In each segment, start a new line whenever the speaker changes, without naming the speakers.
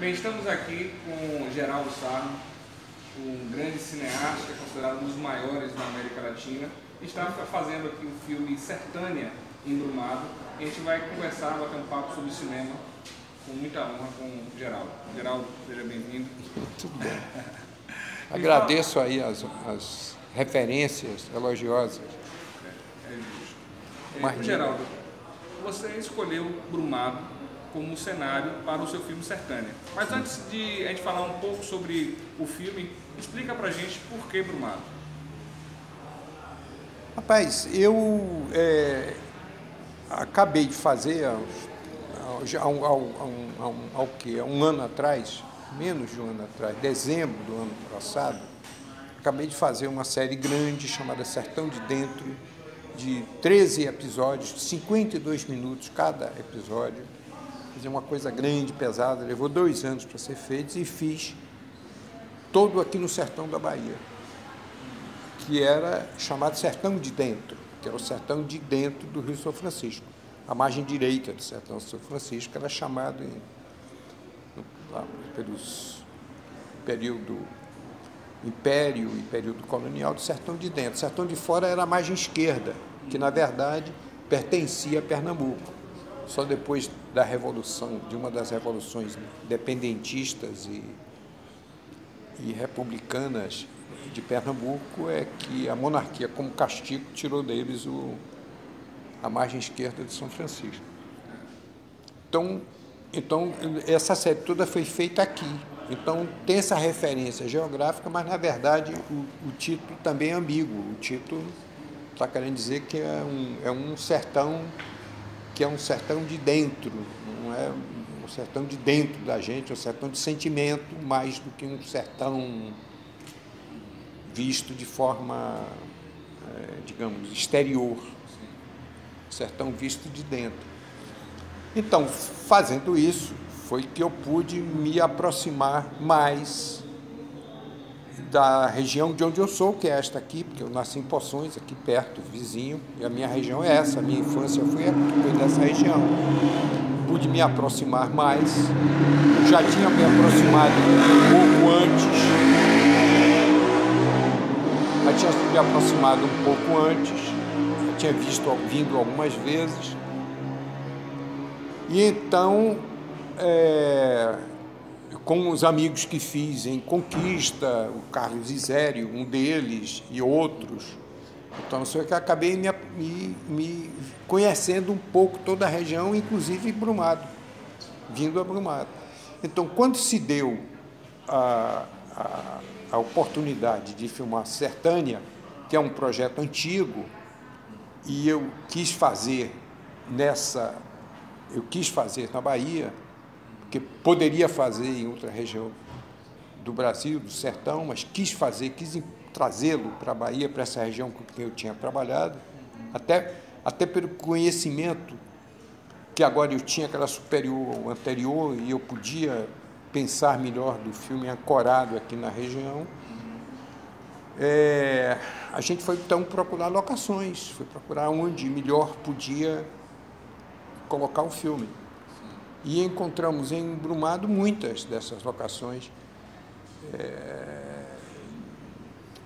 Bem, estamos aqui com Geraldo Sarro, um grande cineasta, considerado um dos maiores da América Latina. Está fazendo aqui o filme Sertânia, em Brumado. E a gente vai conversar, bater um papo sobre cinema, com muita honra com o Geraldo. Geraldo, seja bem-vindo.
Tudo bem. Agradeço aí as referências elogiosas.
Geraldo, você escolheu Brumado como cenário para o seu filme Sertânia. Mas antes de a gente falar um pouco sobre o filme, explica pra gente por que Brumado.
Rapaz, eu acabei de fazer há um ano atrás, menos de um ano atrás, dezembro do ano passado, acabei de fazer uma série grande chamada Sertão de Dentro, de 13 episódios, 52 minutos cada episódio. Fiz uma coisa grande, pesada, levou 2 anos para ser feito e fiz todo aqui no sertão da Bahia, que era chamado Sertão de Dentro, que era o sertão de dentro do Rio São Francisco. A margem direita do sertão de São Francisco era chamado, pelos período Império e período colonial, do sertão de dentro. O sertão de fora era a margem esquerda, que, na verdade, pertencia a Pernambuco. Só depois da revolução, de uma das revoluções independentistas e republicanas de Pernambuco, é que a monarquia, como castigo, tirou deles a margem esquerda de São Francisco. Então, essa série toda foi feita aqui. Então, tem essa referência geográfica, mas, na verdade, o título também é ambíguo. O título está querendo dizer que é um sertão, que é um sertão de dentro, não é um sertão de dentro da gente, é um sertão de sentimento, mais do que um sertão visto de forma, digamos, exterior. Sertão visto de dentro. Então, fazendo isso, foi que eu pude me aproximar mais da região de onde eu sou, que é esta aqui, porque eu nasci em Poções, aqui perto, vizinho, e a minha região é essa, a minha infância foi dessa região. Pude me aproximar mais, já tinha me aproximado um pouco antes, tinha vindo algumas vezes, e então, com os amigos que fiz em Conquista, o Carlos Isério, um deles, e outros, então, só que acabei me conhecendo um pouco toda a região, inclusive Brumado, vindo a Brumado. Então, quando se deu a oportunidade de filmar Sertânia, que é um projeto antigo, e eu quis fazer na Bahia, porque poderia fazer em outra região do Brasil, do sertão, mas quis trazê-lo para a Bahia, para essa região com quem eu tinha trabalhado, até pelo conhecimento que agora eu tinha, que era superior ao anterior, e eu podia pensar melhor do filme ancorado aqui na região. A gente foi, então, procurar locações, foi procurar onde melhor podia colocar o filme. E encontramos em Brumado muitas dessas locações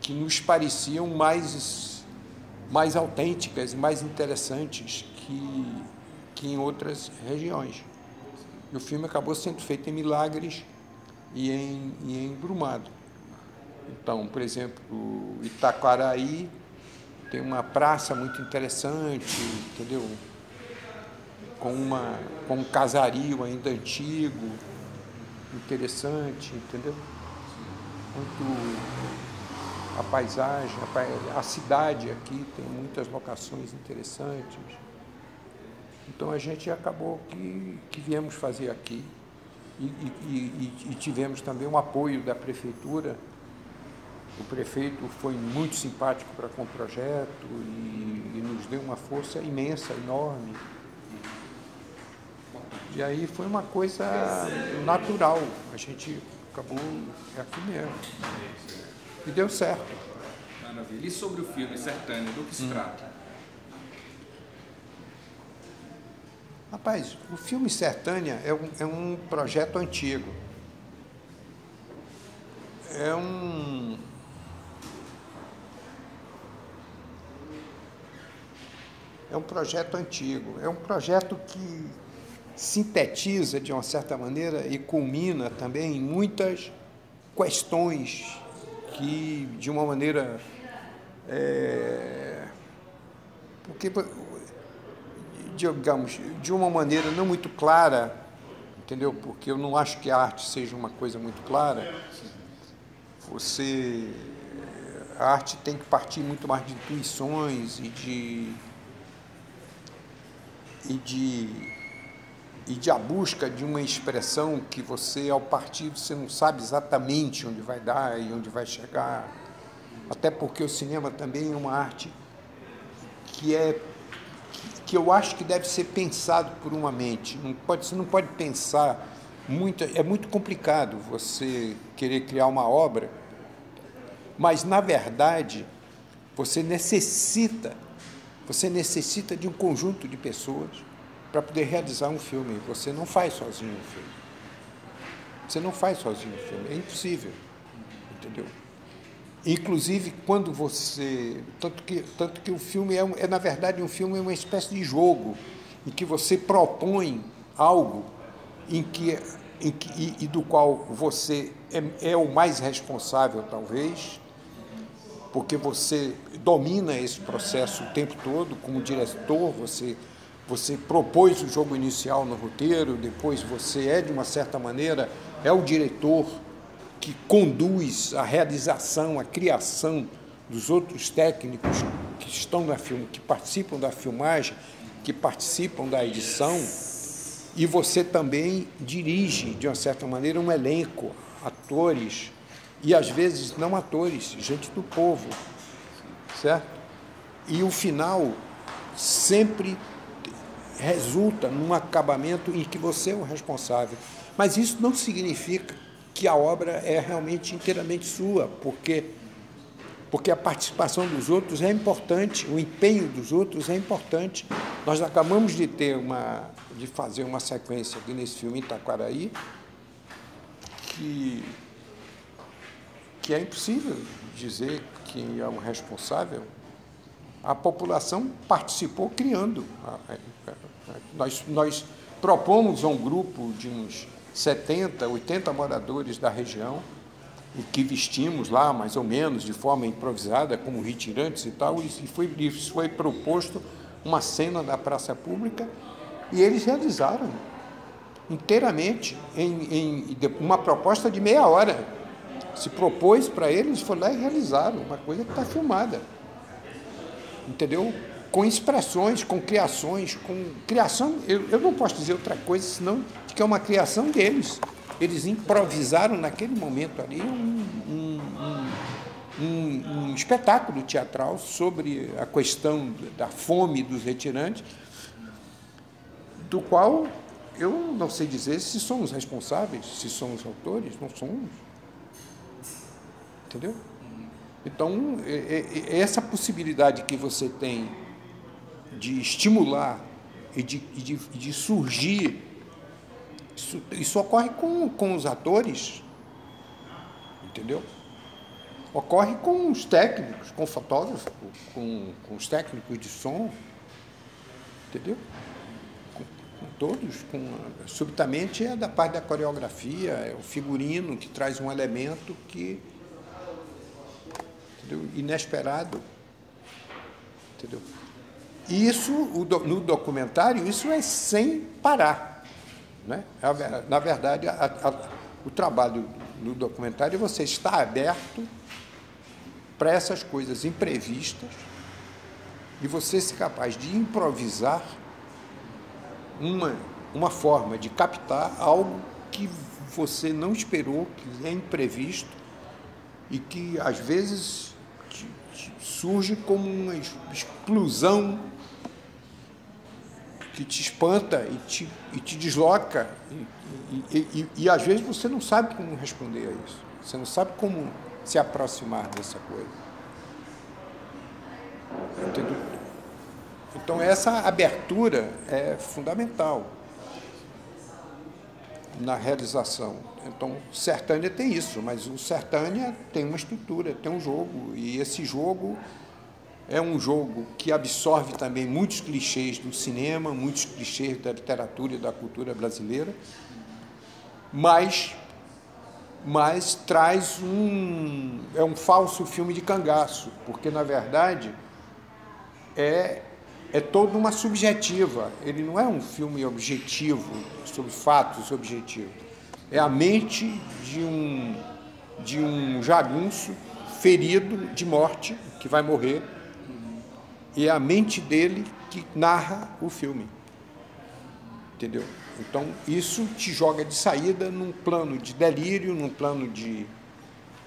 que nos pareciam mais autênticas e mais interessantes que em outras regiões. E o filme acabou sendo feito em Milagres e em Brumado. Então, por exemplo, Itaquaraí tem uma praça muito interessante, entendeu? Com um casario ainda antigo, interessante, entendeu? Muito a paisagem, a cidade aqui tem muitas locações interessantes. Então, a gente acabou que viemos fazer aqui e tivemos também um apoio da prefeitura. O prefeito foi muito simpático com o projeto e nos deu uma força imensa, enorme. E aí foi uma coisa natural, a gente acabou aqui mesmo. E deu certo.
Maravilha. E sobre o filme Sertânia, do que se trata?
Rapaz, o filme Sertânia é um projeto antigo. é um projeto antigo, é um projeto que sintetiza, de uma certa maneira, e culmina também em muitas questões que, de uma maneira... porque, digamos, de uma maneira não muito clara, entendeu? Porque eu não acho que a arte seja uma coisa muito clara. A arte tem que partir muito mais de intuições e de a busca de uma expressão que você, ao partir, você não sabe exatamente onde vai dar e onde vai chegar. Até porque o cinema também é uma arte que eu acho que deve ser pensado por uma mente. Você não pode pensar muito, é muito complicado você querer criar uma obra, mas, na verdade, você necessita de um conjunto de pessoas para poder realizar um filme. Você não faz sozinho um filme. Você não faz sozinho um filme. É impossível. Entendeu? Inclusive, quando você... Tanto que o filme na verdade, um filme é uma espécie de jogo em que você propõe algo e do qual você é o mais responsável, talvez, porque você domina esse processo o tempo todo, como diretor, você propôs o jogo inicial no roteiro, depois você de uma certa maneira, é o diretor que conduz a realização, a criação dos outros técnicos que estão na filme, que participam da filmagem, que participam da edição, e você também dirige, de uma certa maneira, um elenco, atores, e às vezes não atores, gente do povo, certo? E o final sempre resulta num acabamento em que você é o responsável. Mas isso não significa que a obra é realmente inteiramente sua, porque a participação dos outros é importante, o empenho dos outros é importante. Nós acabamos de fazer uma sequência aqui nesse filme Itaquaraí, que é impossível dizer quem é o responsável. A população participou criando. Nós propomos a um grupo de uns 70, 80 moradores da região, e que vestimos lá, mais ou menos, de forma improvisada, como retirantes e tal, e foi proposto uma cena na praça pública, e eles realizaram inteiramente, em uma proposta de meia hora. Se propôs para eles, foi lá e realizaram, uma coisa que está filmada. Entendeu? Com expressões, com criações, com criação, eu não posso dizer outra coisa, senão que é uma criação deles. Eles improvisaram naquele momento ali um espetáculo teatral sobre a questão da fome dos retirantes, do qual eu não sei dizer se somos responsáveis, se somos autores, não somos. Entendeu? Então, essa possibilidade que você tem de estimular e de surgir, isso ocorre com os atores, entendeu? Ocorre com os técnicos, com o fotógrafo, com os técnicos de som, entendeu? Com todos. Subitamente é da parte da coreografia, é o figurino que traz um elemento que... inesperado, entendeu? E isso, no documentário, isso é sem parar, né? Na verdade, o trabalho no documentário, você está aberto para essas coisas imprevistas e você ser capaz de improvisar uma forma de captar algo que você não esperou, que é imprevisto e que, às vezes, surge como uma explosão que te espanta e te desloca. E, às vezes, você não sabe como responder a isso. Você não sabe como se aproximar dessa coisa. Entendeu? Então, essa abertura é fundamental. na realização. Então, Sertânia tem isso, mas o Sertânia tem uma estrutura, tem um jogo, e esse jogo é um jogo que absorve também muitos clichês do cinema, muitos clichês da literatura e da cultura brasileira, mas traz é um falso filme de cangaço, porque, na verdade, é toda uma subjetiva. Ele não é um filme objetivo, sobre fatos objetivos. É a mente de um jagunço ferido de morte, que vai morrer, e é a mente dele que narra o filme. Entendeu? Então, isso te joga de saída num plano de delírio, num plano de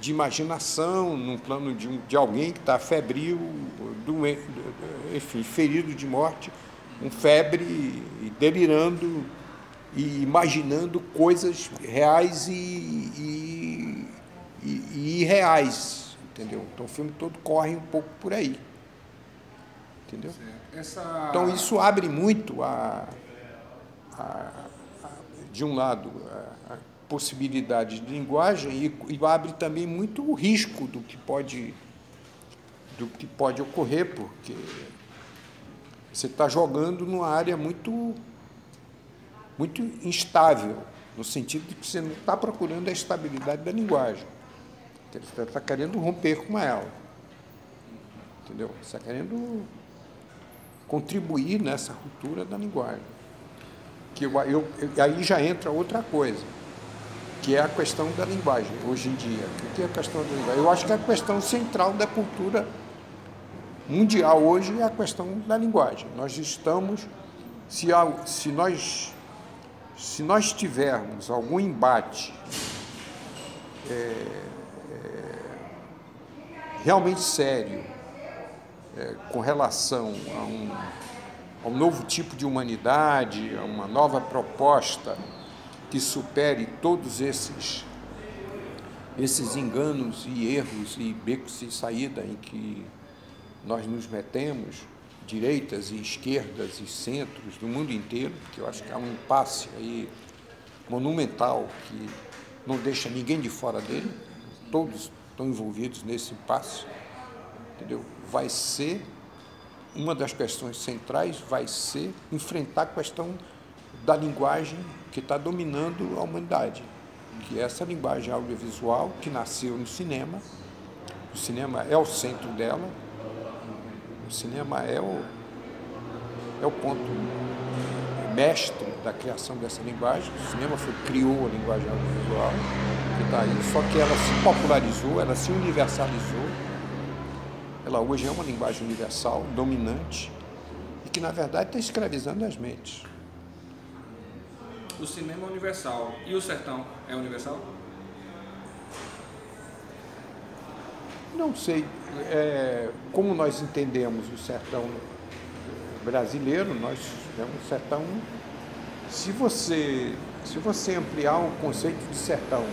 imaginação, num plano de alguém que está febril, enfim, ferido de morte, com febre, e delirando e imaginando coisas reais e irreais, entendeu? Então, o filme todo corre um pouco por aí, entendeu? Então, isso abre muito de um lado, a possibilidade de linguagem e abre também muito o risco do que pode ocorrer, porque você está jogando numa área muito instável, no sentido de que você não está procurando a estabilidade da linguagem. Você está querendo romper com ela. Entendeu? Você está querendo contribuir nessa ruptura da linguagem. Aí já entra outra coisa, que é a questão da linguagem, hoje em dia. O que é a questão da linguagem? Eu acho que a questão central da cultura mundial hoje é a questão da linguagem. Nós estamos, se nós tivermos algum embate realmente sério com relação a um novo tipo de humanidade, a uma nova proposta que supere todos esses enganos e erros e becos de saída em que nós nos metemos, direitas e esquerdas e centros do mundo inteiro, que eu acho que há um impasse aí monumental que não deixa ninguém de fora dele, todos estão envolvidos nesse impasse, entendeu? Vai ser uma das questões centrais, vai ser enfrentar a questão da linguagem que está dominando a humanidade, que é essa linguagem audiovisual que nasceu no cinema. O cinema é o centro dela, o cinema é o ponto mestre da criação dessa linguagem. O cinema criou a linguagem audiovisual, que está aí, só que ela se popularizou, ela se universalizou. Ela hoje é uma linguagem universal, dominante, e que, na verdade, está escravizando as mentes.
O cinema é universal. E o sertão é universal?
Não sei. Como nós entendemos o sertão brasileiro, nós é um sertão... Se você ampliar o conceito de sertão,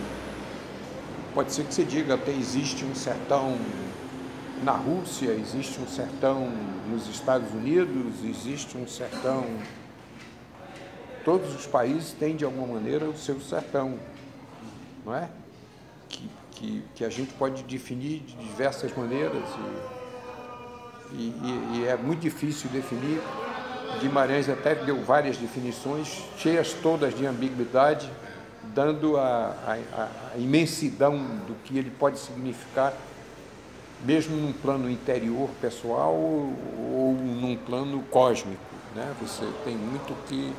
pode ser que você diga até existe um sertão na Rússia, existe um sertão nos Estados Unidos, existe um sertão... Todos os países têm, de alguma maneira, o seu sertão, não é? Que a gente pode definir de diversas maneiras e é muito difícil definir. Guimarães até deu várias definições, cheias todas de ambiguidade, dando a imensidão do que ele pode significar, mesmo num plano interior pessoal ou num plano cósmico, né? Você tem muito que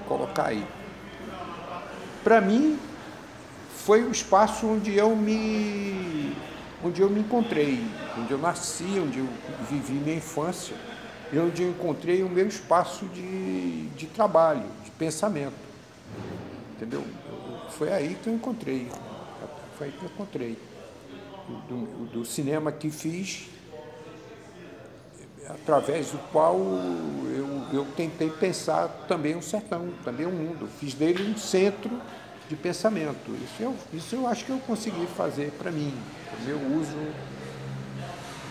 colocar aí. Para mim, foi o espaço onde eu me encontrei, onde eu nasci, onde eu vivi minha infância, e onde eu encontrei o meu espaço de trabalho, de pensamento. Entendeu? Foi aí que eu encontrei. Foi aí que eu encontrei. Do cinema que fiz, através do qual eu tentei pensar também o sertão, também o mundo. Fiz dele um centro de pensamento. Isso eu acho que eu consegui fazer para mim, o meu uso,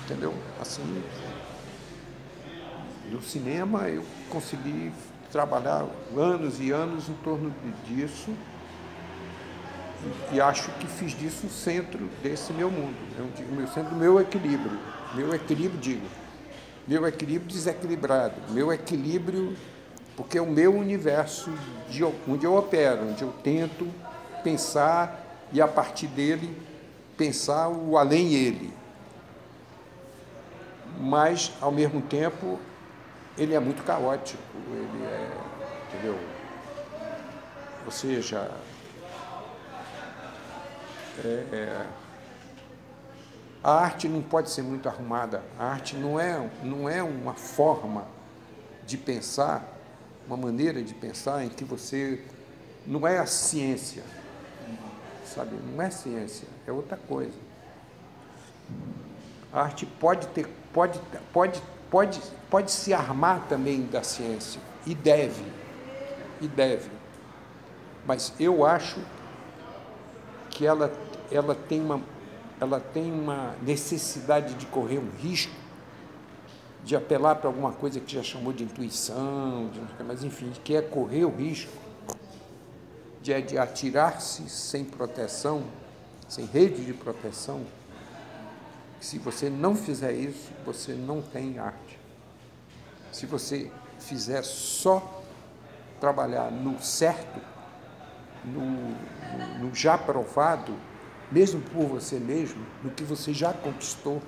entendeu? Assim, no cinema eu consegui trabalhar anos e anos em torno disso e acho que fiz disso o centro desse meu mundo, o centro do meu equilíbrio. Meu equilíbrio desequilibrado, meu equilíbrio, porque é o meu universo onde eu opero, onde eu tento pensar e, a partir dele, pensar o além ele. Mas, ao mesmo tempo, ele é muito caótico, ele é, entendeu? Ou seja, a arte não pode ser muito arrumada, a arte não é uma forma de pensar, uma maneira de pensar em que você... Não é a ciência, sabe? Não é ciência, é outra coisa. A arte pode se armar também da ciência, e deve. Mas eu acho que ela tem uma necessidade de correr um risco, de apelar para alguma coisa que já chamou de intuição, mas enfim, que é correr o risco de atirar-se sem proteção, sem rede de proteção. Se você não fizer isso, você não tem arte. Se você fizer só trabalhar no certo, no já provado, mesmo por você mesmo, no que você já conquistou,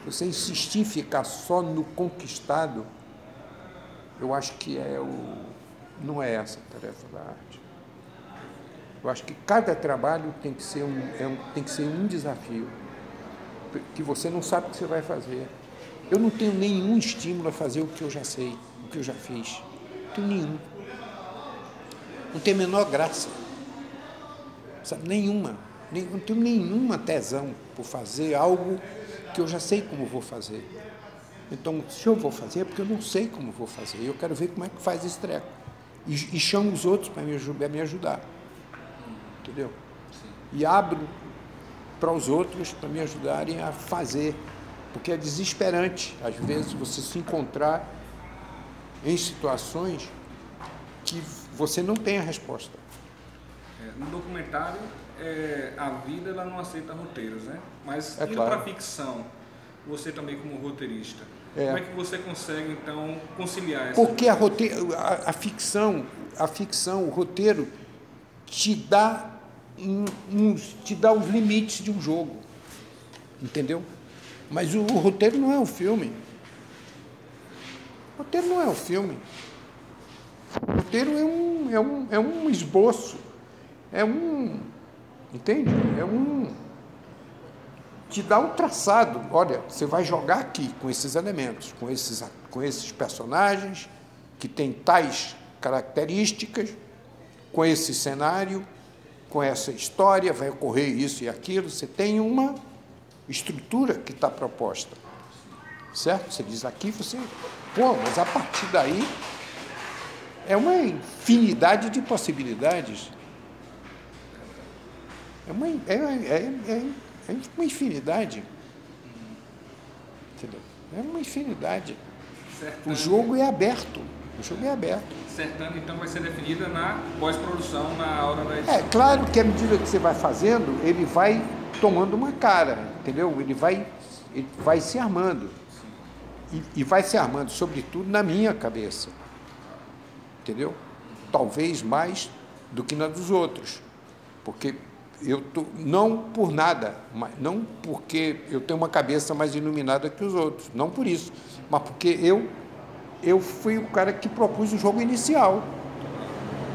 você insistir em ficar só no conquistado, eu acho que não é essa a tarefa da arte. Eu acho que cada trabalho tem que ser um desafio, que você não sabe o que você vai fazer. Eu não tenho nenhum estímulo a fazer o que eu já sei, o que eu já fiz. Não tenho nenhum. Não tem a menor graça. Sabe? Nenhuma. Não tenho nenhuma tesão por fazer algo que eu já sei como vou fazer. Então, se eu vou fazer, é porque eu não sei como vou fazer. Eu quero ver como é que faz esse treco. E chamo os outros para me ajudar. Entendeu? Sim. E abro para os outros para me ajudarem a fazer. Porque é desesperante, às vezes, você se encontrar em situações que você não tem a resposta.
No documentário, a vida ela não aceita roteiros, né? Mas indo
claro.
Para a ficção, você também como roteirista, como é que você consegue, então, conciliar essa...
Porque a ficção, o roteiro, te dá os limites de um jogo, entendeu? Mas o roteiro não é um filme. O roteiro não é um filme. O roteiro é um esboço. Entende? Te dá um traçado. Olha, você vai jogar aqui com esses elementos, com esses personagens que têm tais características, com esse cenário, com essa história, vai ocorrer isso e aquilo. Você tem uma estrutura que está proposta, certo? Você diz aqui, mas a partir daí é uma infinidade de possibilidades. É uma infinidade. Entendeu? É uma infinidade. O jogo é aberto.
Sertânia, então, vai ser definida na pós-produção, na hora da edição.
É claro que à medida que você vai fazendo, ele vai tomando uma cara, entendeu? Ele vai se armando. E vai se armando, sobretudo, na minha cabeça. Entendeu? Talvez mais do que na dos outros. Porque não por nada, não porque eu tenho uma cabeça mais iluminada que os outros, não por isso, mas porque eu fui o cara que propus o jogo inicial.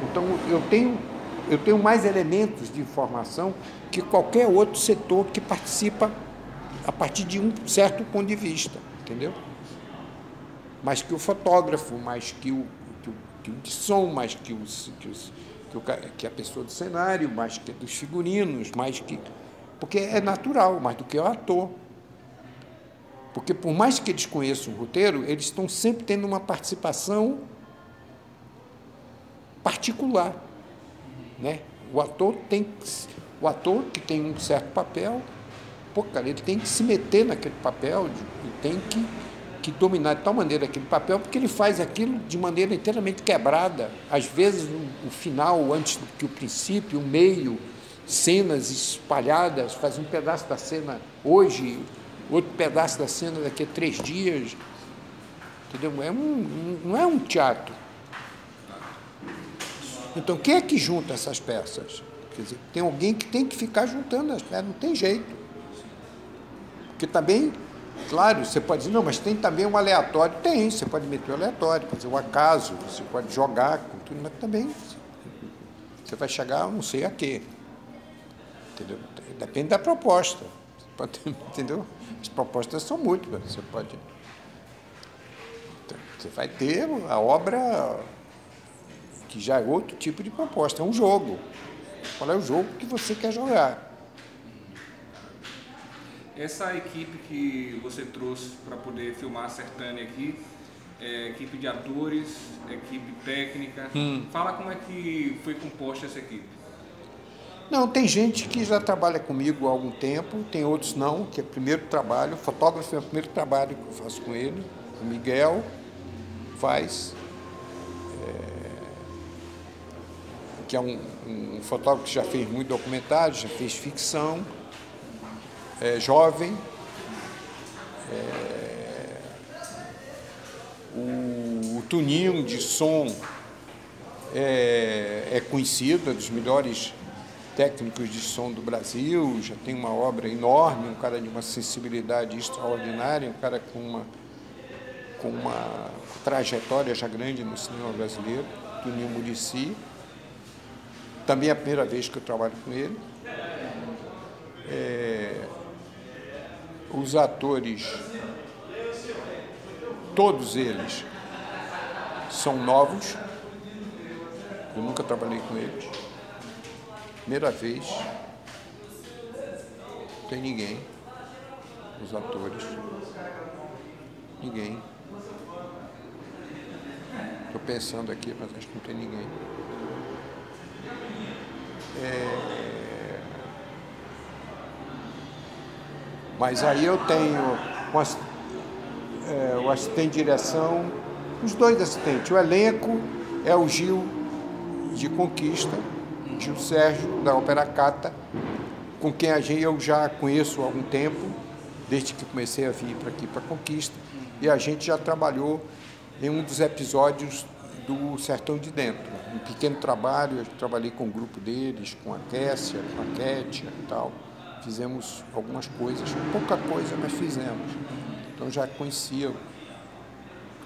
Então, eu tenho mais elementos de informação que qualquer outro setor que participa a partir de um certo ponto de vista, entendeu? Mais que o fotógrafo, mais que o de som, mais que a pessoa do cenário, mais que dos figurinos, mais que... Porque é natural, mais do que o ator. Porque, por mais que eles conheçam o roteiro, eles estão sempre tendo uma participação particular, né? O ator que tem um certo papel, ele tem que se meter naquele papel e tem que que dominar de tal maneira aquele papel, porque ele faz aquilo de maneira inteiramente quebrada. Às vezes, o final, antes do que o princípio, o meio, cenas espalhadas, faz um pedaço da cena hoje, outro pedaço da cena daqui a 3 dias. Entendeu? Não é um teatro. Então, quem é que junta essas peças? Quer dizer, tem alguém que tem que ficar juntando as peças, não tem jeito. Porque também, claro, você pode dizer, não, mas tem também um aleatório. Tem, você pode meter o aleatório, fazer o acaso, você pode jogar com tudo, mas também você vai chegar a não sei a quê. Entendeu? Depende da proposta. Você pode, entendeu? As propostas são múltiplas. Você vai ter a obra que já é outro tipo de proposta, é um jogo. Qual é o jogo que você quer jogar?
Essa equipe que você trouxe para poder filmar a Sertânia aqui, equipe de atores, equipe técnica, fala como é que foi composta essa equipe.
Não, tem gente que já trabalha comigo há algum tempo, tem outros não, que é o primeiro trabalho, o fotógrafo é o primeiro trabalho que eu faço com ele, o Miguel faz, que é um fotógrafo que já fez muito documentário, já fez ficção, é jovem, o Tuninho de som é conhecido, é dos melhores técnicos de som do Brasil, já tem uma obra enorme, um cara de uma sensibilidade extraordinária, um cara com uma trajetória já grande no cinema brasileiro, Tuninho Muricy. Também é a primeira vez que eu trabalho com ele. Os atores, todos eles, são novos. Eu nunca trabalhei com eles. Primeira vez. Não tem ninguém. Os atores. Ninguém. Estou pensando aqui, mas acho que não tem ninguém. Mas aí eu tenho o assistente de direção, os 2 assistentes. O elenco é o Gil de Conquista, Gil Sérgio, da Ópera Cata, com quem eu já conheço há algum tempo, desde que comecei a vir para aqui para Conquista, e a gente já trabalhou em um dos episódios do Sertão de Dentro. Um pequeno trabalho, eu trabalhei com o grupo deles, com a Kessia, com a Kétia e tal. Fizemos algumas coisas, pouca coisa, mas fizemos. Então já conhecia o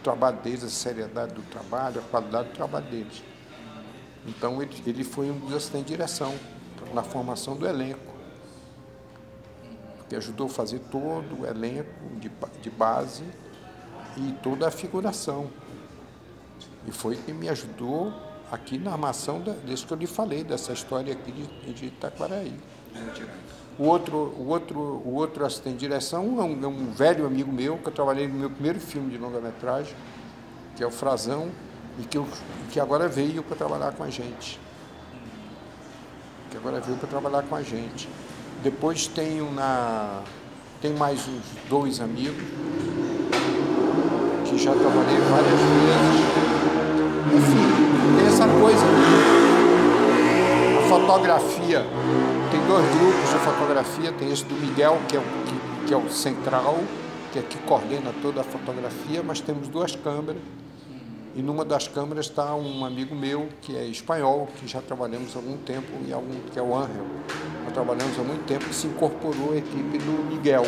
trabalho deles, a seriedade do trabalho, a qualidade do trabalho deles. Então ele foi um dos assistentes de direção na formação do elenco, que ajudou a fazer todo o elenco de base e toda a figuração. E foi quem me ajudou aqui na armação desse que eu lhe falei, dessa história aqui de Itaquaraí. O outro assistente de direção é um velho amigo meu, que eu trabalhei no meu primeiro filme de longa-metragem, que é o Frazão, e que agora veio para trabalhar com a gente. Depois tem mais uns 2 amigos, que já trabalhei várias vezes. Enfim, tem essa coisa. A fotografia, tem 2 grupos de fotografia, tem esse do Miguel, que é o central, que coordena toda a fotografia, mas temos 2 câmeras, e numa das câmeras está um amigo meu, que é espanhol, que já trabalhamos há algum tempo, que é o Ángel. Nós trabalhamos há muito tempo, e se incorporou à equipe do Miguel,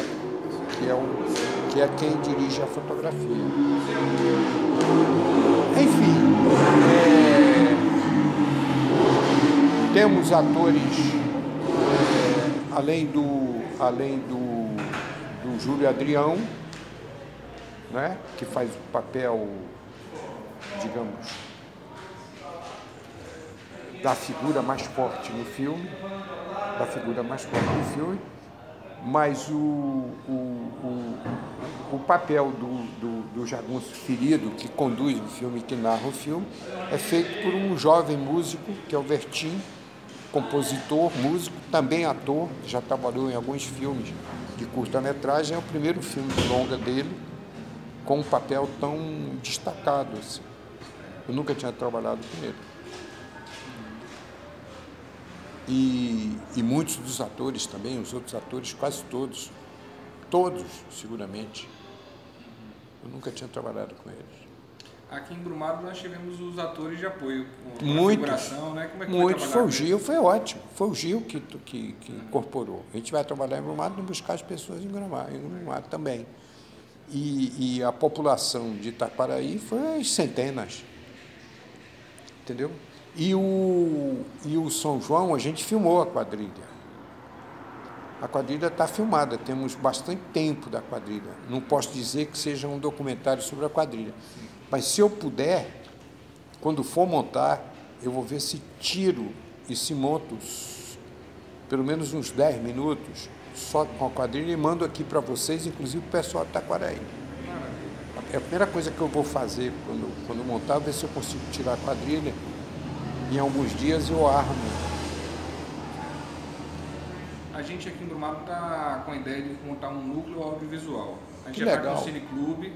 que é quem dirige a fotografia. Enfim, temos atores, além do Júlio Adrião, né, que faz o papel, digamos, da figura mais forte no filme, mas o papel do jagunço ferido, que conduz o filme, que narra o filme, é feito por um jovem músico, que é o Vertim, compositor, músico, também ator, já trabalhou em alguns filmes de curta-metragem, é o primeiro filme de longa dele, com um papel tão destacado assim. Eu nunca tinha trabalhado com ele. E muitos dos atores também, os outros atores, quase todos, seguramente, eu nunca tinha trabalhado com eles.
Aqui em Brumado nós tivemos os atores de apoio,
figuração,
né? Como é que
muitos, foi o Gil, foi ótimo, foi o Gil que incorporou. A gente vai trabalhar em Brumado e buscar as pessoas em Brumado também. E a população de Itaparaí foi às centenas, entendeu? E o São João, a gente filmou a quadrilha. A quadrilha está filmada, temos bastante tempo da quadrilha. Não posso dizer que seja um documentário sobre a quadrilha. Mas se eu puder, quando for montar, eu vou ver se tiro e se monto pelo menos uns 10 minutos só com a quadrilha e mando aqui para vocês, inclusive o pessoal de Itaquaraí. É a primeira coisa que eu vou fazer quando montar, ver se eu consigo tirar a quadrilha. Em alguns dias eu armo.
A gente aqui em Brumado está com a ideia de montar um núcleo audiovisual. A gente
Que
já
legal.
está com o Cineclube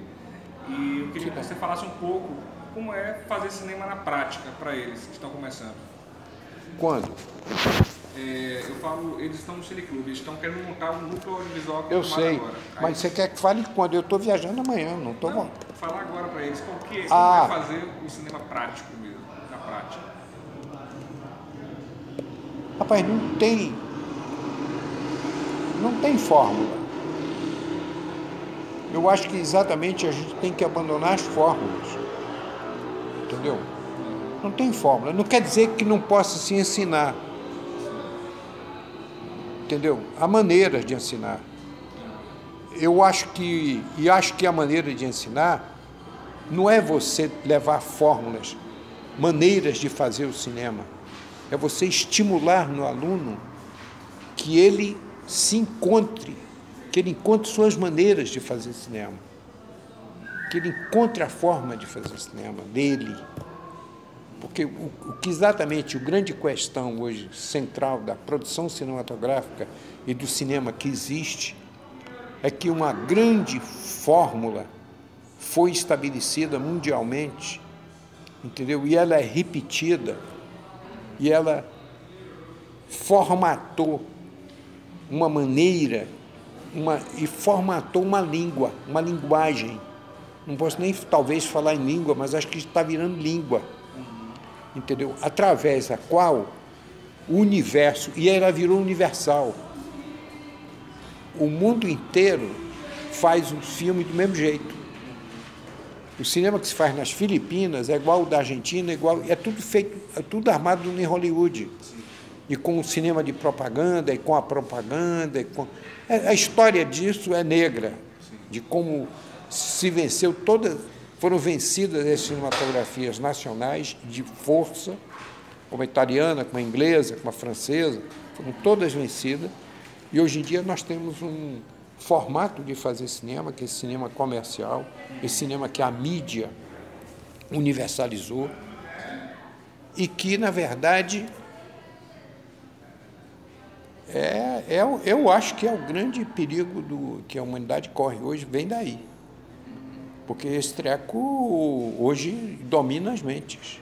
e eu queria que você falasse um pouco como é fazer cinema na prática para eles que estão começando.
Quando?
Eu falo, eles estão no Cineclube, eles estão querendo montar um núcleo audiovisual aqui em
Eu
Brumado
sei,
agora.
mas você quer que fale quando? Eu estou viajando amanhã, não estou...
Não, falar agora para eles como é fazer o cinema prático mesmo, na prática.
Rapaz, não tem fórmula. Eu acho que exatamente a gente tem que abandonar as fórmulas. Entendeu? Não tem fórmula. Não quer dizer que não possa se ensinar. Entendeu? Há maneiras de ensinar. Acho que a maneira de ensinar não é você levar fórmulas, maneiras de fazer o cinema. É você estimular no aluno que ele se encontre, que ele encontre suas maneiras de fazer cinema, que ele encontre a forma de fazer cinema dele. Porque o que exatamente a grande questão hoje central da produção cinematográfica e do cinema que existe é que uma grande fórmula foi estabelecida mundialmente, entendeu? E ela é repetida, e ela formatou uma maneira, e formatou uma língua, uma linguagem. Não posso nem talvez falar em língua, mas acho que está virando língua, entendeu? Através da qual o universo, e ela virou universal. O mundo inteiro faz um filme do mesmo jeito. O cinema que se faz nas Filipinas é igual ao da Argentina, é tudo feito, é tudo armado em Hollywood. E com o cinema de propaganda, e com a propaganda. A história disso é negra, de como se venceu foram vencidas as cinematografias nacionais de força, como a italiana, como a inglesa, como a francesa, foram todas vencidas. E hoje em dia nós temos um formato de fazer cinema, que é esse cinema comercial, esse cinema que a mídia universalizou e que, na verdade, eu acho que é o grande perigo que a humanidade corre hoje, vem daí. Porque esse treco hoje domina as mentes.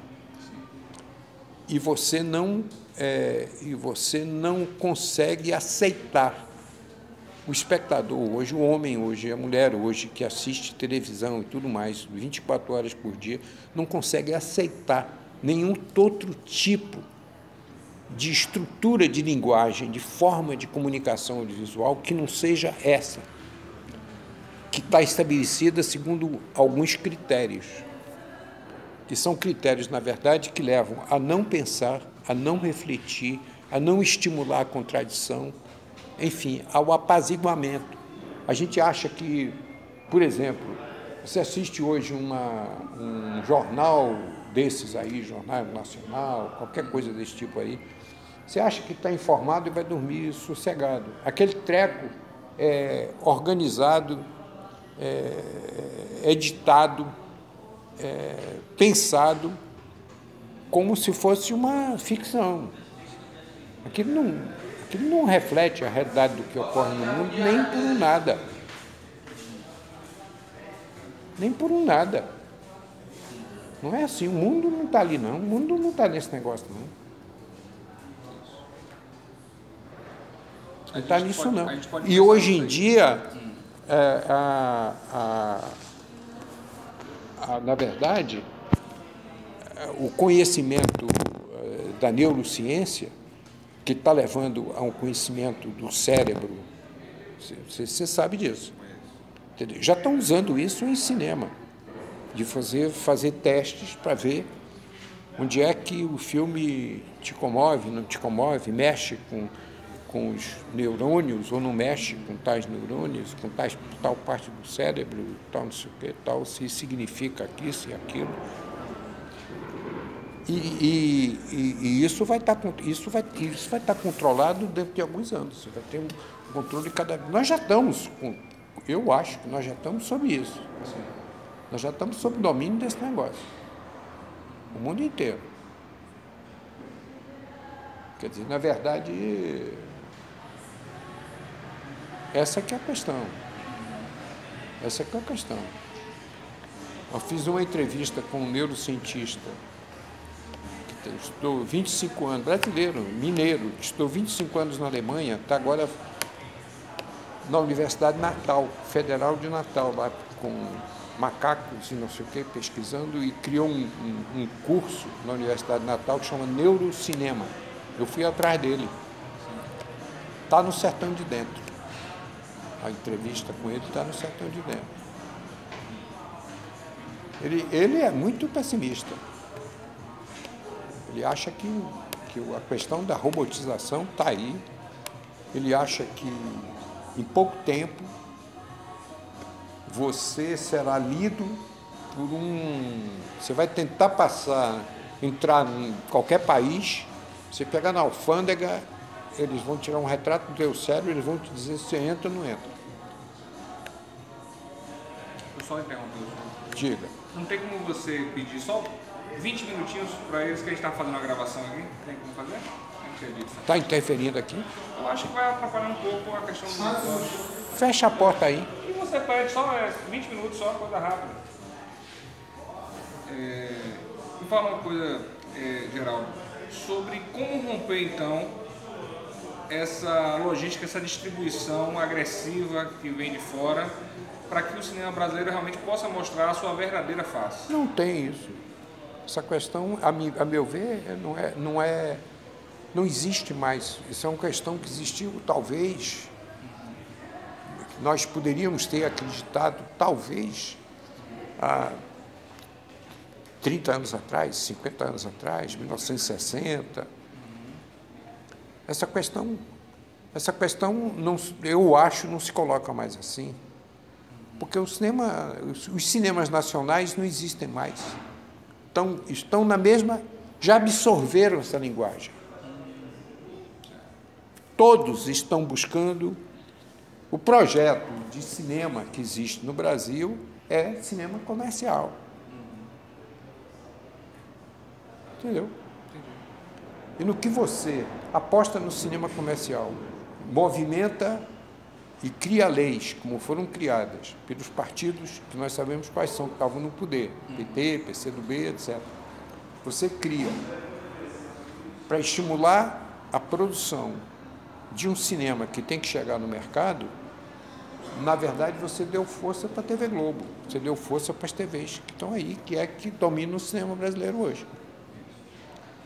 E você não consegue aceitar. O espectador hoje, o homem hoje, a mulher hoje, que assiste televisão e tudo mais, 24 horas por dia, não consegue aceitar nenhum outro tipo de estrutura de linguagem, de forma de comunicação audiovisual que não seja essa, que está estabelecida segundo alguns critérios, que são critérios, na verdade, que levam a não pensar, a não refletir, a não estimular a contradição, enfim, ao apaziguamento. A gente acha que, por exemplo, você assiste hoje um jornal desses aí, Jornal Nacional, qualquer coisa desse tipo aí, você acha que está informado e vai dormir sossegado. Aquele treco é organizado, editado, pensado como se fosse uma ficção. Aquilo não reflete a realidade do que ocorre no mundo, nem por nada. Nem por um nada. Não é assim, o mundo não está ali, não. O mundo não está nesse negócio, não. Não está nisso, não. E hoje em dia, na verdade, o conhecimento da neurociência, que está levando a um conhecimento do cérebro, você sabe disso. Entendeu? Já estão usando isso em cinema, de fazer testes para ver onde é que o filme te comove, não te comove, mexe com os neurônios ou não mexe com tais neurônios, com tal parte do cérebro, tal não sei o que, tal, se significa isso e aquilo. E isso vai estar controlado dentro de alguns anos. Você vai ter um controle cada vez. Nós já estamos, eu acho que nós já estamos sobre isso. Assim, nós já estamos sob domínio desse negócio. O mundo inteiro. Quer dizer, na verdade, essa que é a questão. Essa que é a questão. Eu fiz uma entrevista com um neurocientista que estudou 25 anos, brasileiro, mineiro, que estudou 25 anos na Alemanha, está agora na Universidade Natal, Federal de Natal, lá com macacos e não sei o quê, pesquisando, e criou um curso na Universidade Natal que chama Neurocinema. Eu fui atrás dele. Está no Sertão de Dentro. A entrevista com ele está no Sertão de Dentro. Ele é muito pessimista. Ele acha que a questão da robotização está aí. Ele acha que, em pouco tempo, você será lido por Você vai tentar entrar em qualquer país, você pegar na alfândega, eles vão tirar um retrato do teu cérebro, eles vão te dizer se você entra ou não entra.
Eu só interromper o senhor.
Diga.
Não tem como você pedir só 20 minutinhos para eles que a gente está fazendo a gravação aqui? Tem como fazer?
Está interferindo aqui?
Eu acho que vai atrapalhar um pouco a questão do...
Fecha a porta aí.
E você pede só 20 minutos, só coisa rápida. Me fala uma coisa, Geraldo, sobre como romper então essa logística, essa distribuição agressiva que vem de fora, para que o cinema brasileiro realmente possa mostrar a sua verdadeira face.
Não tem isso. Essa questão, a meu ver, não existe mais. Isso é uma questão que existiu, talvez, nós poderíamos ter acreditado, talvez, há 30 anos atrás, 50 anos atrás, 1960. Essa questão não, eu acho, não se coloca mais assim. Porque os cinemas nacionais não existem mais. Estão na mesma, já absorveram essa linguagem. Todos estão buscando. O projeto de cinema que existe no Brasil é cinema comercial. Entendeu? E no que você aposta no cinema comercial, movimenta e cria leis, como foram criadas pelos partidos que nós sabemos quais são, que estavam no poder, PT, PCdoB, etc. Você cria para estimular a produção de um cinema que tem que chegar no mercado. Na verdade, você deu força para a TV Globo, você deu força para as TVs que estão aí, que dominam o cinema brasileiro hoje.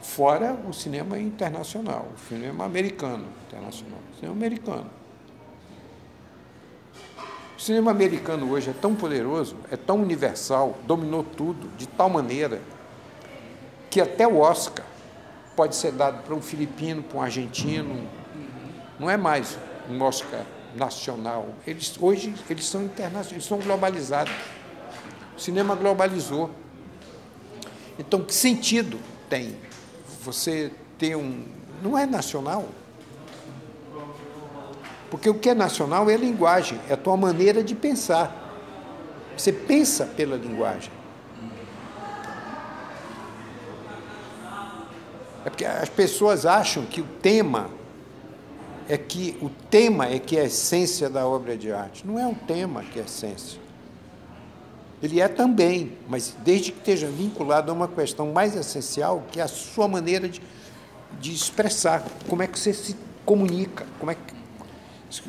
Fora o cinema internacional, o cinema americano, internacional, o cinema americano. O cinema americano hoje é tão poderoso, é tão universal, dominou tudo de tal maneira que até o Oscar pode ser dado para um filipino, para um argentino. Não é mais um Oscar nacional. Hoje eles são internacionais, eles são globalizados. O cinema globalizou. Então, que sentido tem você ter não é nacional? Porque o que é nacional é a linguagem, é a tua maneira de pensar. Você pensa pela linguagem. É porque as pessoas acham que o tema é que é a essência da obra de arte. Não é o tema que é a essência. Ele é também, mas desde que esteja vinculado a uma questão mais essencial, que é a sua maneira de expressar, como é que você se comunica, como é que, se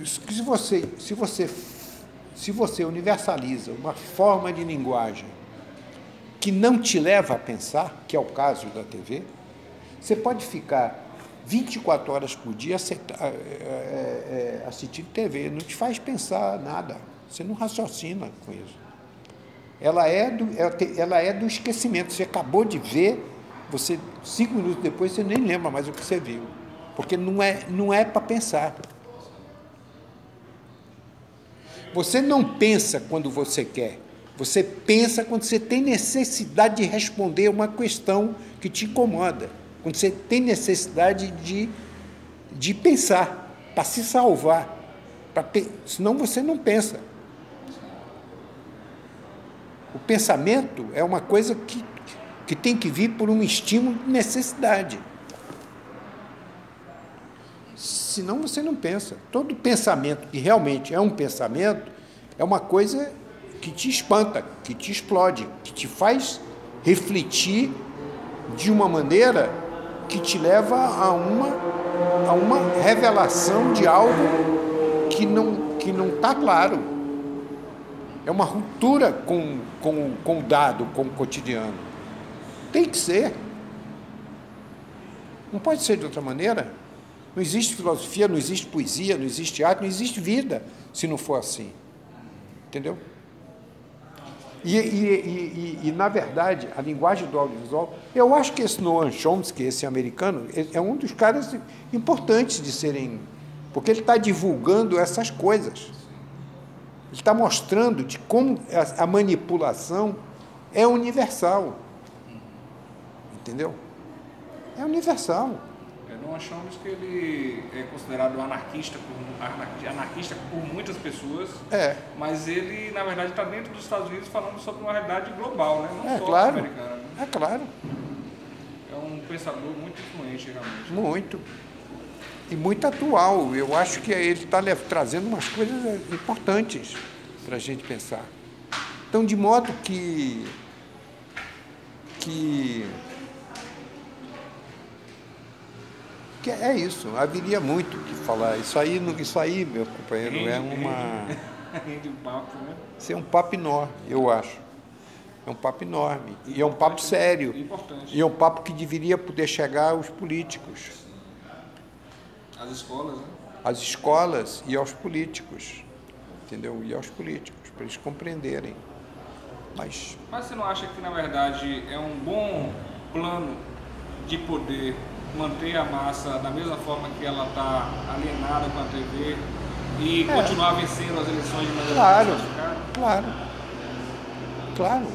você universaliza uma forma de linguagem que não te leva a pensar, que é o caso da TV, você pode ficar 24 horas por dia assistindo TV, não te faz pensar nada, você não raciocina com isso. Ela é do esquecimento. Você acabou de ver, 5 minutos depois você nem lembra mais o que você viu, porque não é para pensar. Você não pensa quando você quer, você pensa quando você tem necessidade de responder uma questão que te incomoda, quando você tem necessidade de pensar, para se salvar, senão você não pensa. O pensamento é uma coisa que tem que vir por um estímulo de necessidade. Senão você não pensa. Todo pensamento que realmente é um pensamento é uma coisa que te espanta, que te explode, que te faz refletir de uma maneira que te leva a uma revelação de algo que não está claro. É uma ruptura com o dado, com o cotidiano. Tem que ser. Não pode ser de outra maneira. Não existe filosofia, não existe poesia, não existe arte, não existe vida se não for assim. Entendeu? E na verdade, a linguagem do audiovisual, eu acho que esse Noam Chomsky, esse americano, é um dos caras importantes de serem... Porque ele está divulgando essas coisas. Ele está mostrando de como a manipulação é universal. Entendeu? É universal.
Não achamos que ele é considerado anarquista por muitas pessoas, mas ele, na verdade, está dentro dos Estados Unidos falando sobre uma realidade global, né? Não só
claro,
americana. Né?
É claro.
É um pensador muito influente, realmente.
Muito. E muito atual. Eu acho que ele está trazendo umas coisas importantes para a gente pensar. Então, de modo que é isso, haveria muito o que falar. Isso aí, meu companheiro, é uma...
Rende um papo, né?
Isso é um papo enorme, eu acho. É um papo enorme. E é um papo sério.
Importante.
E é um papo que deveria poder chegar aos políticos.
Às escolas, né?
Às escolas e aos políticos. Entendeu? E aos políticos, para eles compreenderem. Mas
você não acha que, na verdade, é um bom plano de poder manter a massa da mesma forma que ela está alienada com a TV e continuar vencendo as eleições de maneira
Claro.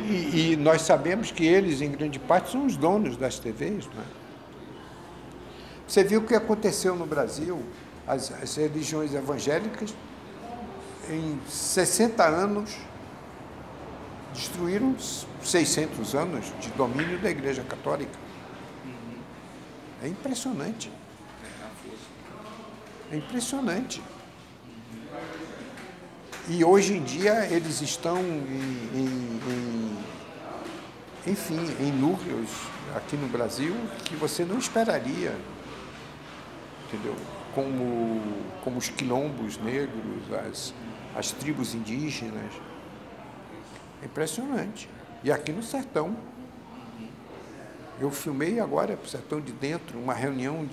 E nós sabemos que eles, em grande parte, são os donos das TVs. Né? Você viu o que aconteceu no Brasil? As religiões evangélicas, em 60 anos, destruíram 600 anos de domínio da Igreja Católica. É impressionante. É impressionante. E hoje em dia eles estão em núcleos aqui no Brasil que você não esperaria, entendeu? Como os quilombos negros, as tribos indígenas. É impressionante. E aqui no sertão. Eu filmei agora, para o Sertão de Dentro, uma reunião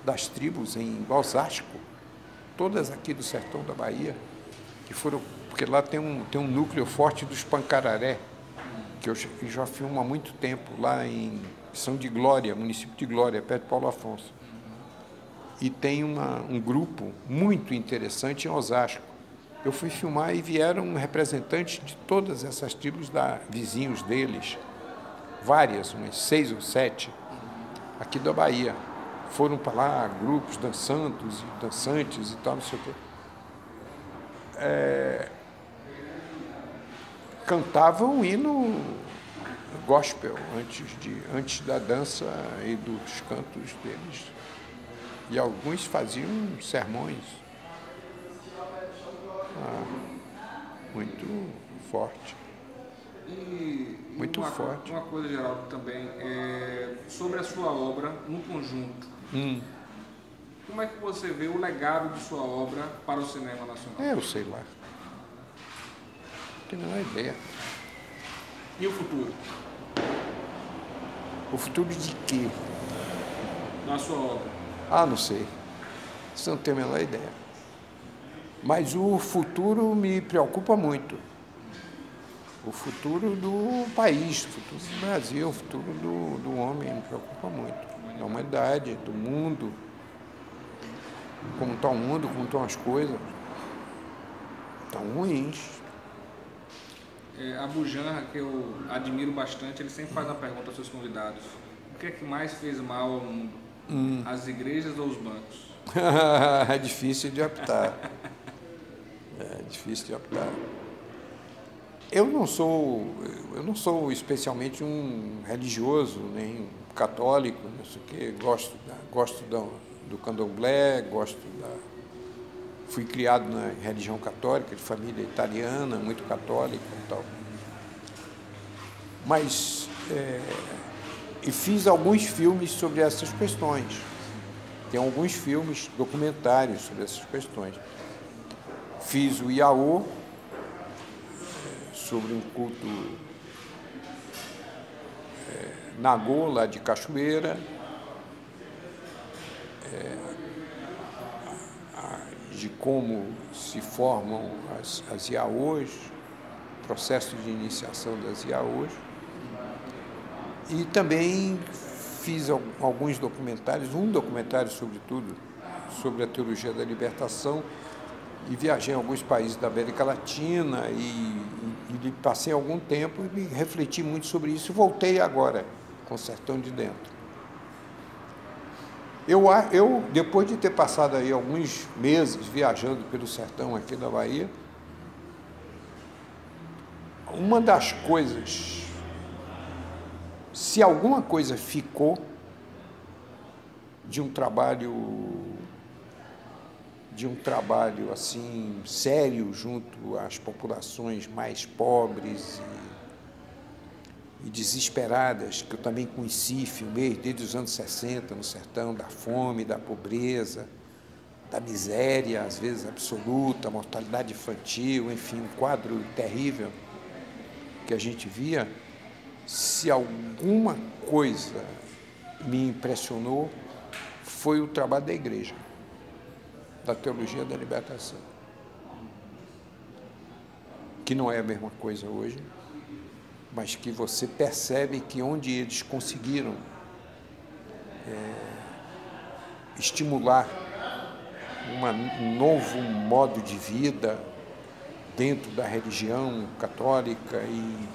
das tribos em Osasco, todas aqui do sertão da Bahia, que foram, porque lá tem um núcleo forte dos Pancararé, que eu já filmo há muito tempo, lá em São de Glória, município de Glória, perto de Paulo Afonso. E tem um grupo muito interessante em Osasco. Eu fui filmar e vieram representantes de todas essas tribos, vizinhos deles, várias, umas 6 ou 7, aqui da Bahia. Foram para lá grupos dançantes e tal, não sei o quê. Cantavam um hino gospel antes da dança e dos cantos deles. E alguns faziam sermões muito forte. Muito forte.
Uma coisa, Geraldo, também, sobre a sua obra no conjunto. Como é que você vê o legado de sua obra para o cinema nacional?
Eu sei lá. Não tenho a menor ideia.
E o futuro?
O futuro de quê?
Na sua obra?
Ah, não sei. Isso não tenho a menor ideia. Mas o futuro me preocupa muito. O futuro do país, o futuro do Brasil, o futuro do homem me preocupa muito. Da humanidade, do mundo. Como está o mundo, como estão as coisas. Estão ruins.
A Bujanra, que eu admiro bastante, ele sempre faz uma pergunta aos seus convidados. O que é que mais fez mal ao mundo? As igrejas ou os bancos?
É difícil de optar. É difícil de optar. Eu não sou especialmente um religioso, nem um católico, não sei o quê. Gosto do candomblé, fui criado na religião católica, de família italiana, muito católica e tal. Mas e fiz alguns filmes sobre essas questões. Tem alguns filmes documentários sobre essas questões. Fiz o Iaô, sobre um culto Nagô, lá de Cachoeira, de como se formam as Iaôs, processo de iniciação das Iaôs. E também fiz alguns documentários, um documentário sobretudo, sobre a teologia da libertação, e viajei em alguns países da América Latina e passei algum tempo e refleti muito sobre isso e voltei agora com o Sertão de Dentro. Eu, depois de ter passado aí alguns meses viajando pelo sertão aqui da Bahia, uma das coisas, se alguma coisa ficou de um trabalho assim sério junto às populações mais pobres e desesperadas, que eu também conheci, filmei desde os anos 60 no sertão, da fome, da pobreza, da miséria, às vezes absoluta, mortalidade infantil, enfim, um quadro terrível que a gente via. Se alguma coisa me impressionou, foi o trabalho da igreja, da teologia da libertação, que não é a mesma coisa hoje, mas que você percebe que onde eles conseguiram estimular um novo modo de vida dentro da religião católica e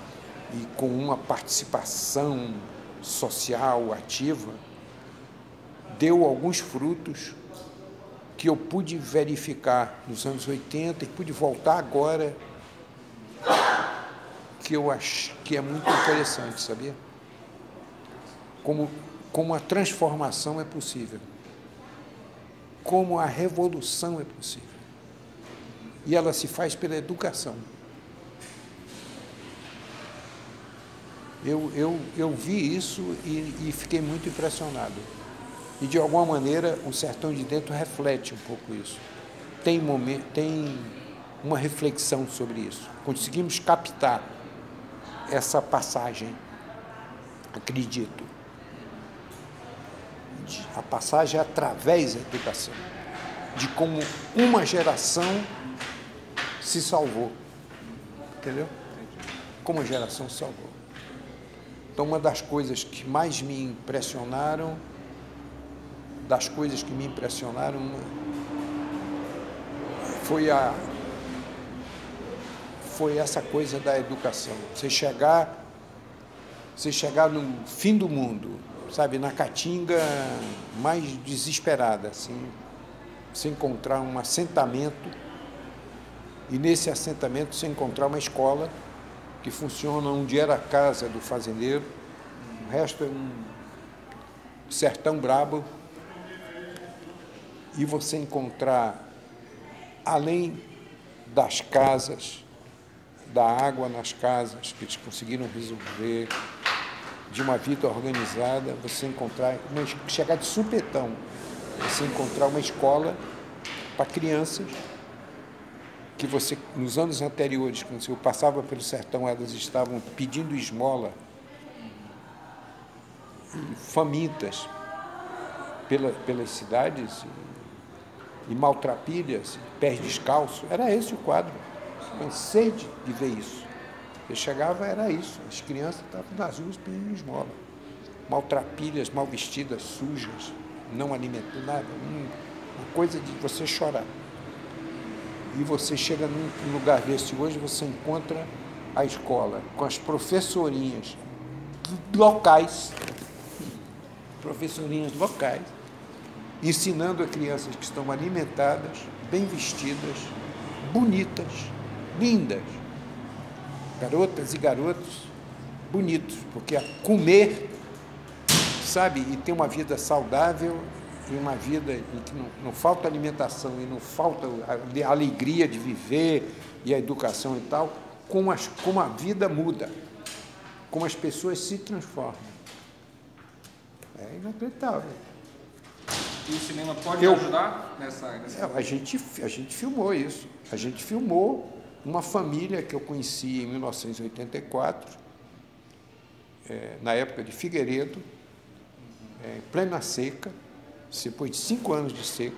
com uma participação social ativa, deu alguns frutos que eu pude verificar nos anos 80 e pude voltar agora, que eu acho que é muito interessante, sabia? Como a transformação é possível, como a revolução é possível. E ela se faz pela educação. Eu vi isso e fiquei muito impressionado. E, de alguma maneira, o Sertão de Dentro reflete um pouco isso. Tem uma reflexão sobre isso. Conseguimos captar essa passagem, acredito. A passagem através da educação, de como uma geração se salvou. Entendeu? Como a geração se salvou. Então, uma das coisas que mais me impressionaram, foi essa coisa da educação. Você chegar no fim do mundo, sabe, na caatinga mais desesperada, assim, você encontrar um assentamento, e nesse assentamento você encontrar uma escola que funciona, onde era a casa do fazendeiro, o resto é um sertão brabo, e você encontrar, além das casas, da água nas casas, que eles conseguiram resolver, de uma vida organizada, você encontrar, chegar de supetão, você encontrar uma escola para crianças que você, nos anos anteriores, quando eu passava pelo sertão, elas estavam pedindo esmola, famintas pelas cidades, e maltrapilhas, pés descalços. Era esse o quadro. Cansei de ver isso. Eu chegava, era isso. As crianças estavam nas ruas pedindo esmola. Maltrapilhas, mal vestidas, sujas, não alimentadas, nada. Uma coisa de você chorar. E você chega num lugar desse hoje, você encontra a escola com as professorinhas locais, ensinando a crianças que estão alimentadas, bem vestidas, bonitas, lindas, garotas e garotos bonitos, porque comer, sabe, e ter uma vida saudável, e uma vida em que não falta alimentação e não falta a alegria de viver e a educação e tal, como a vida muda, como as pessoas se transformam. É inacreditável.
E o cinema pode ajudar nessa...
A gente filmou isso. A gente filmou uma família que eu conheci em 1984, na época de Figueiredo, em plena seca, depois de 5 anos de seca.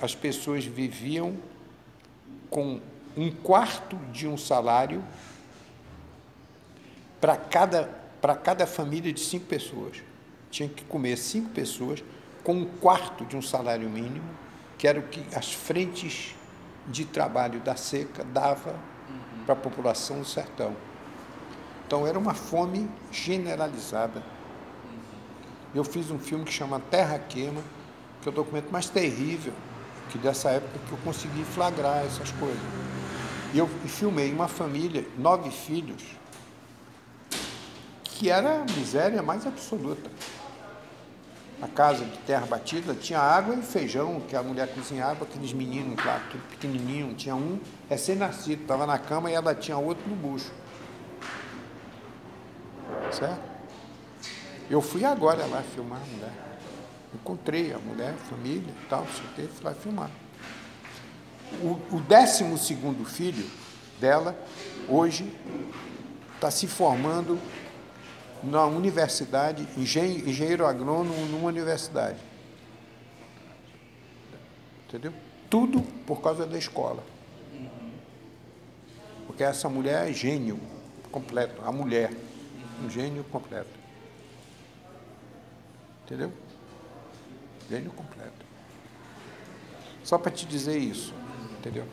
As pessoas viviam com 1/4 de um salário para cada família de 5 pessoas. Tinha que comer 5 pessoas com 1/4 de um salário mínimo, que era o que as frentes de trabalho da seca dava para a população do sertão. Então, era uma fome generalizada. Eu fiz um filme que chama Terra Queima, que é o documento mais terrível, que dessa época que eu consegui flagrar essas coisas. E eu filmei uma família, 9 filhos, que era a miséria mais absoluta. A casa de terra batida tinha água e feijão, que a mulher cozinhava, aqueles meninos lá, tudo pequenininho, tinha um recém-nascido, estava na cama e ela tinha outro no bucho. Certo? Eu fui agora lá filmar a mulher. Encontrei a mulher, a família e tal, fui lá filmar. O 12º filho dela, hoje, está se formando na universidade, engenheiro agrônomo numa universidade. Entendeu? Tudo por causa da escola. Porque essa mulher é gênio completo, a mulher, um gênio completo. Entendeu? Gênio completo. Só para te dizer isso, entendeu?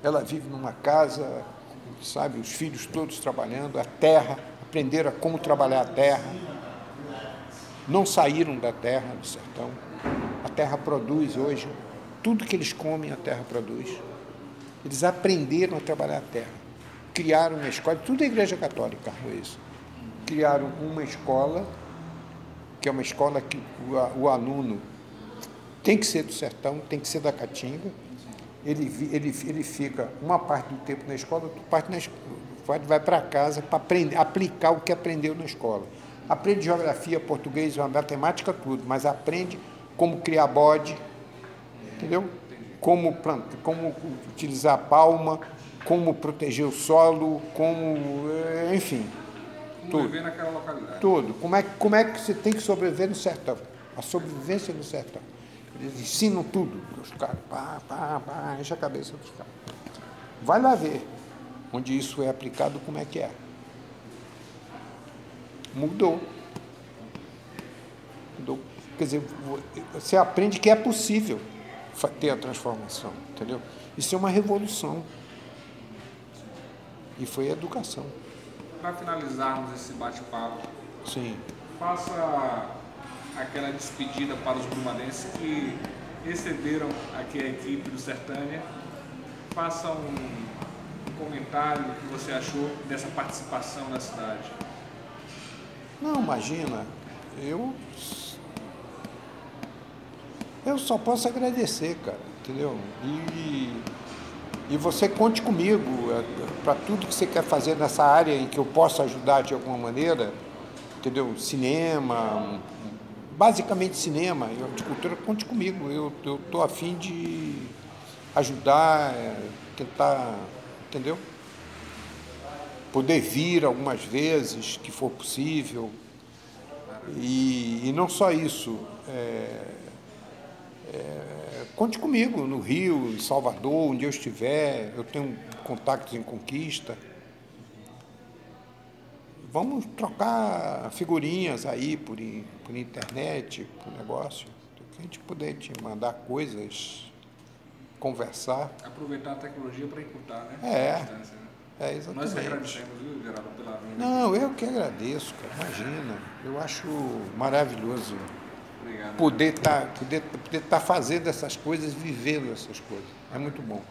Ela vive numa casa, sabe, os filhos todos trabalhando, a terra, aprenderam como trabalhar a terra, não saíram da terra, do sertão. A terra produz hoje, tudo que eles comem a terra produz. Eles aprenderam a trabalhar a terra, criaram uma escola, tudo é Igreja Católica, foi isso. Criaram uma escola, que é uma escola que o aluno tem que ser do sertão, tem que ser da Caatinga. Ele fica uma parte do tempo na escola, outra parte vai para casa para aprender, aplicar o que aprendeu na escola. Aprende geografia, português, matemática, tudo, mas aprende como criar bode, entendeu? Como utilizar a palma, como proteger o solo, enfim.
Como viver naquela localidade.
Tudo. Como é que você tem que sobreviver no sertão? A sobrevivência no sertão. Eles ensinam tudo. Os caras, enche a cabeça dos caras. Vai lá ver onde isso é aplicado, como é que é. Mudou. Quer dizer, você aprende que é possível ter a transformação, entendeu? Isso é uma revolução. E foi a educação.
Para finalizarmos esse bate-papo,
sim,
faça aquela despedida para os brumadenses que receberam aqui a equipe do Sertânia. Faça um comentário do que você achou dessa participação na cidade.
Não, imagina, eu só posso agradecer, cara. entendeu? E você conte comigo para tudo que você quer fazer nessa área em que eu possa ajudar de alguma maneira, entendeu? Cinema, basicamente cinema e horticultura, conte comigo. Eu estou a fim de ajudar, tentar, entendeu? Poder vir algumas vezes, que for possível. E não só isso, conte comigo no Rio, em Salvador, onde eu estiver, eu tenho contactos em Conquista. Vamos trocar figurinhas aí por internet, por negócio. A gente poder te mandar coisas, conversar.
Aproveitar a tecnologia para encurtar, né?
A
distância, né?
Exatamente.
Nós que agradecemos, viu, Geraldo, pela vinda.
Não, eu que agradeço, cara. Imagina. Eu acho maravilhoso.
Obrigado.
Poder tá fazendo essas coisas, vivendo essas coisas. É muito bom.